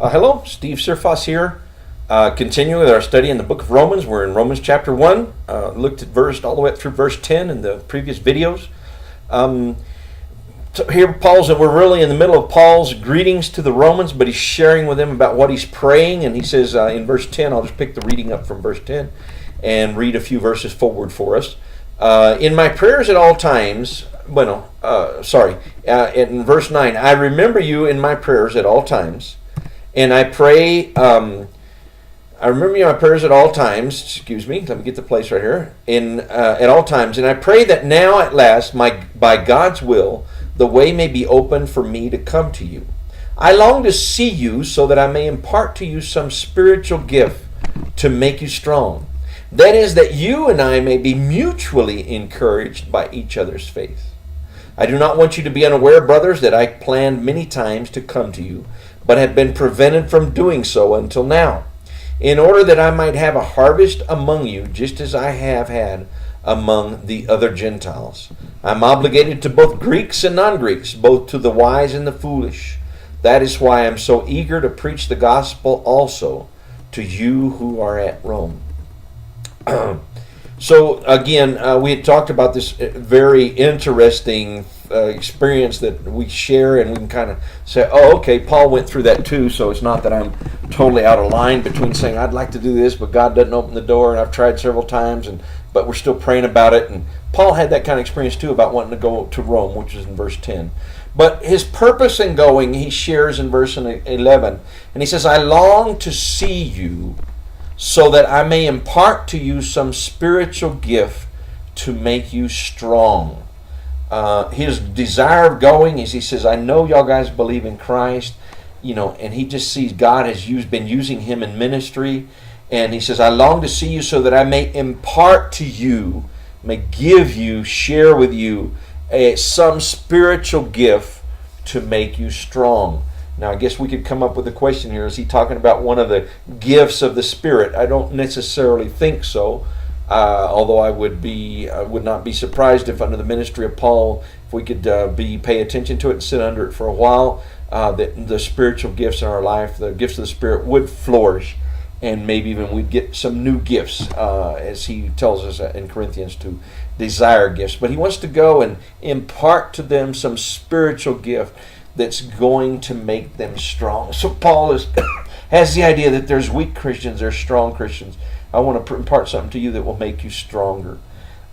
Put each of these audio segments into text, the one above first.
Hello, Steve Surfos here. Continuing with our study in the book of Romans. We're in Romans chapter 1. Looked at all the way up through verse 10 in the previous videos. So here we're really in the middle of Paul's greetings to the Romans, but he's sharing with them about what he's praying. And he says in verse 10, I'll just pick the reading up from verse 10 and read a few verses forward for us. In my prayers at all times, in verse 9, I remember you in my prayers at all times. And I pray, I remember you in my prayers at all times. Excuse me, let me get the place right here. At all times. And I pray that now at last, by God's will, the way may be open for me to come to you. I long to see you so that I may impart to you some spiritual gift to make you strong. That is, that you and I may be mutually encouraged by each other's faith. I do not want you to be unaware, brothers, that I planned many times to come to you, but have been prevented from doing so until now, in order that I might have a harvest among you, just as I have had among the other Gentiles. I'm obligated to both Greeks and non-Greeks, both to the wise and the foolish. That is why I'm so eager to preach the gospel also to you who are at Rome. So again, we had talked about this very interesting experience that we share, and we can kind of say, oh, okay, Paul went through that too, so it's not that I'm totally out of line between saying I'd like to do this, but God doesn't open the door, and I've tried several times, but we're still praying about it. And Paul had that kind of experience too about wanting to go to Rome, which is in verse 10. But his purpose in going, he shares in verse 11, and he says, I long to see you so that I may impart to you some spiritual gift to make you strong. His desire of going is, he says, I know y'all guys believe in Christ, and he just sees God has been using him in ministry. And he says, I long to see you so that I may impart to you, may give you, share with you some spiritual gift to make you strong. Now, I guess we could come up with a question here. Is he talking about one of the gifts of the Spirit? I don't necessarily think so. Although I would not be surprised if under the ministry of Paul, if we could pay attention to it and sit under it for a while, that the spiritual gifts in our life, the gifts of the Spirit, would flourish, and maybe even we'd get some new gifts, as he tells us in Corinthians to desire gifts. But he wants to go and impart to them some spiritual gift that's going to make them strong. So Paul has the idea that there's weak Christians, there's strong Christians. I want to impart something to you that will make you stronger.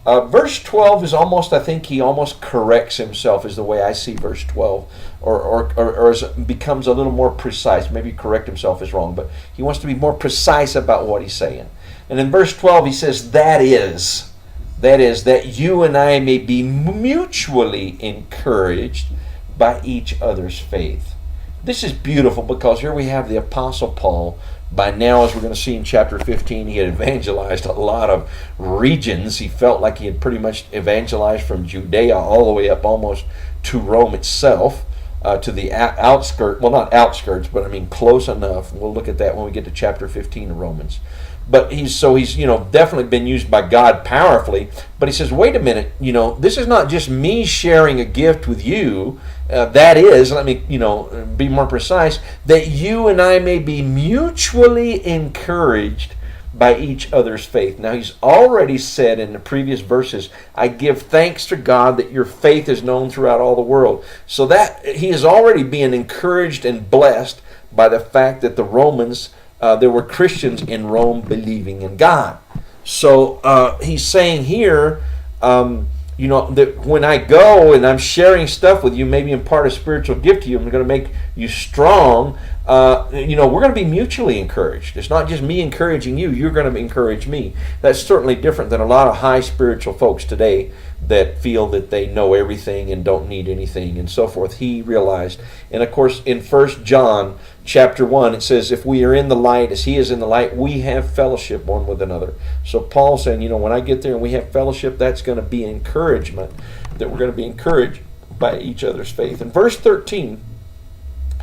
Verse 12 is almost, I think he almost corrects himself, is the way I see verse 12, or becomes a little more precise. Maybe correct himself is wrong, but he wants to be more precise about what he's saying. And in verse 12 he says, that is, that you and I may be mutually encouraged by each other's faith. This is beautiful because here we have the Apostle Paul. By now, as we're going to see in chapter 15, he had evangelized a lot of regions. He felt like he had pretty much evangelized from Judea all the way up almost to Rome itself, to the outskirts. Well, not outskirts, but I mean close enough. We'll look at that when we get to chapter 15 of Romans. But he's definitely been used by God powerfully. But he says, wait a minute, this is not just me sharing a gift with you. That is, let me be more precise, that you and I may be mutually encouraged by each other's faith. Now he's already said in the previous verses, I give thanks to God that your faith is known throughout all the world. So that he is already being encouraged and blessed by the fact that the Romans, there were Christians in Rome believing in God. So he's saying here, that when I go and I'm sharing stuff with you, maybe impart a spiritual gift to you, I'm going to make you strong. We're going to be mutually encouraged. It's not just me encouraging you, you're going to encourage me. That's certainly different than a lot of high spiritual folks today that feel that they know everything and don't need anything and so forth. He realized. And of course, in 1 John chapter 1, it says, if we are in the light as he is in the light, we have fellowship one with another. So Paul's saying, when I get there and we have fellowship, that's going to be encouragement, that we're going to be encouraged by each other's faith. In verse 13,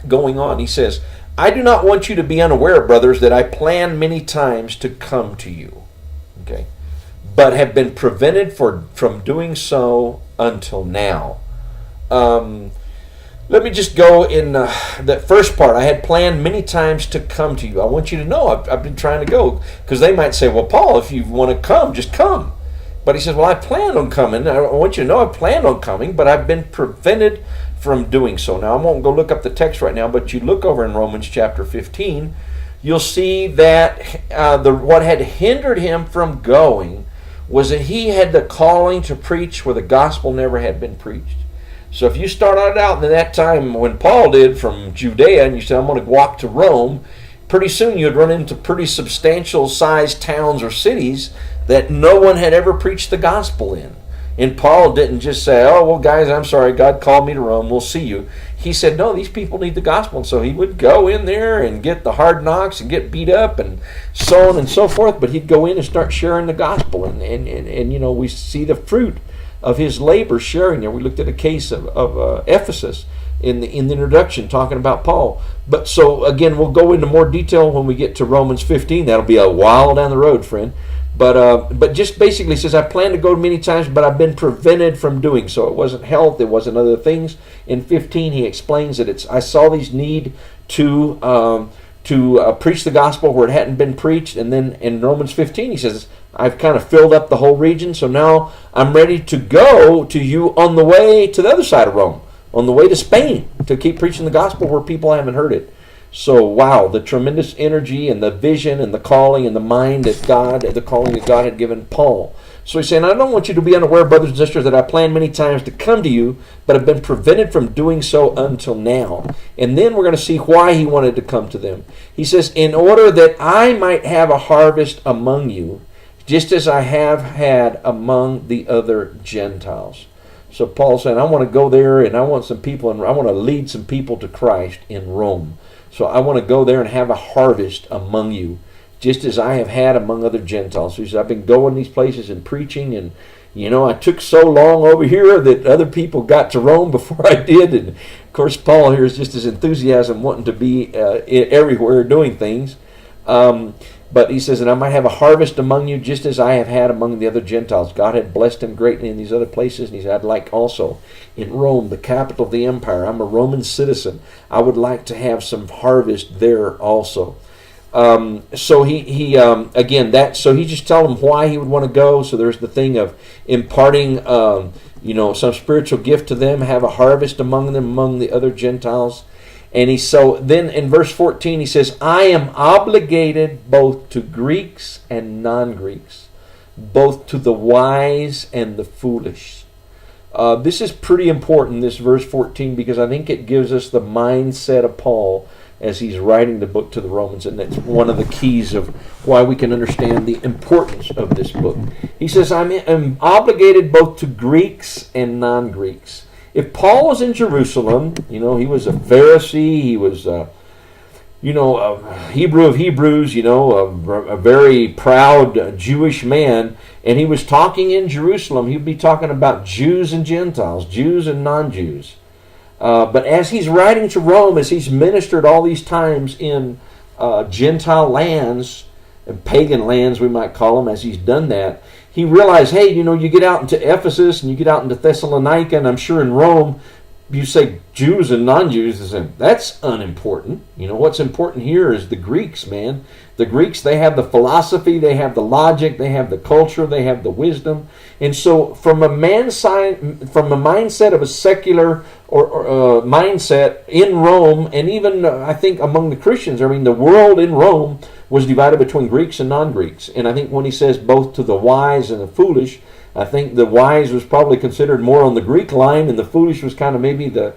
going on, he says, I do not want you to be unaware, brothers, that I planned many times to come to you, okay, but have been prevented from doing so until now. Let me just go in that first part. I had planned many times to come to you. I want you to know I've been trying to go. Because they might say, well, Paul, if you want to come, just come. But he says, well, I plan on coming. I want you to know I planned on coming, but I've been prevented from doing so. Now, I won't go look up the text right now, but you look over in Romans chapter 15, you'll see that what had hindered him from going was that he had the calling to preach where the gospel never had been preached. So if you started out in that time when Paul did from Judea and you said, I'm going to walk to Rome, pretty soon you'd run into pretty substantial sized towns or cities that no one had ever preached the gospel in. And Paul didn't just say, oh, well, guys, I'm sorry, God called me to Rome, we'll see you. He said, no, these people need the gospel. And so he would go in there and get the hard knocks and get beat up and so on and so forth, but he'd go in and start sharing the gospel. And you know, we see the fruit of his labor sharing there. We looked at a case of Ephesus in the introduction talking about Paul. But so, again, we'll go into more detail when we get to Romans 15. That'll be a while down the road, friend. But just basically says, I plan to go many times, but I've been prevented from doing so. It wasn't health, it wasn't other things. In 15, he explains that I saw these need to preach the gospel where it hadn't been preached. And then in Romans 15, he says, I've kind of filled up the whole region, so now I'm ready to go to you on the way to the other side of Rome, on the way to Spain, to keep preaching the gospel where people haven't heard it. So, wow, the tremendous energy and the vision and the calling and the mind that the calling that God had given Paul. So he's saying, I don't want you to be unaware, brothers and sisters, that I planned many times to come to you, but have been prevented from doing so until now. And then we're going to see why he wanted to come to them. He says, in order that I might have a harvest among you, just as I have had among the other Gentiles. So Paul said, I want to go there and I want some people, and I want to lead some people to Christ in Rome. So I want to go there and have a harvest among you, just as I have had among other Gentiles. So he said, I've been going these places and preaching, and you know, I took so long over here that other people got to Rome before I did. And of course, Paul here is just as enthusiasm wanting to be everywhere doing things. But he says, and I might have a harvest among you just as I have had among the other Gentiles. God had blessed him greatly in these other places. And he said, I'd like also in Rome, the capital of the empire. I'm a Roman citizen. I would like to have some harvest there also. So he again, so he just told him why he would want to go. So there's the thing of imparting, some spiritual gift to them, have a harvest among them, among the other Gentiles. And then in verse 14 he says, I am obligated both to Greeks and non-Greeks, both to the wise and the foolish. This is pretty important, this verse 14, because I think it gives us the mindset of Paul as he's writing the book to the Romans, and that's one of the keys of why we can understand the importance of this book. He says, I'm obligated both to Greeks and non-Greeks. If Paul was in Jerusalem, he was a Pharisee, he was, a Hebrew of Hebrews, a very proud Jewish man, and he was talking in Jerusalem, he'd be talking about Jews and Gentiles, Jews and non-Jews. But as he's writing to Rome, as he's ministered all these times in Gentile lands, and pagan lands we might call them, as he's done that, he realized, hey, you get out into Ephesus and you get out into Thessalonica, and I'm sure in Rome, you say Jews and non-Jews, that's unimportant. What's important here is the Greeks, man. The Greeks, they have the philosophy, they have the logic, they have the culture, they have the wisdom. And so from a mindset of a secular or mindset in Rome, and even I think among the Christians, the world in Rome was divided between Greeks and non-Greeks. And I think when he says both to the wise and the foolish, I think the wise was probably considered more on the Greek line, and the foolish was kind of maybe the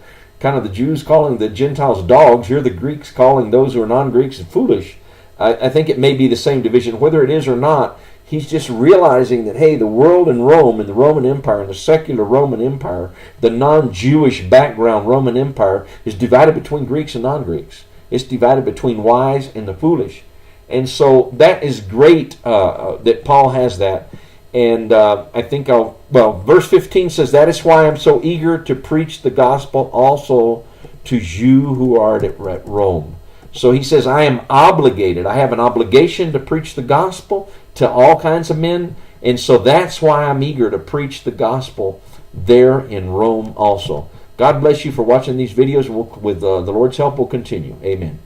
Jews calling the Gentiles dogs. Here the Greeks calling those who are non-Greeks foolish. I think it may be the same division. Whether it is or not, he's just realizing that, hey, the world in Rome and the Roman Empire and the secular Roman Empire, the non-Jewish background Roman Empire, is divided between Greeks and non-Greeks. It's divided between wise and the foolish. And so that is great that Paul has that. And I think verse 15 says, that is why I'm so eager to preach the gospel also to you who are at Rome. So he says, I am obligated. I have an obligation to preach the gospel to all kinds of men. And so that's why I'm eager to preach the gospel there in Rome also. God bless you for watching these videos. With the Lord's help, we'll continue. Amen.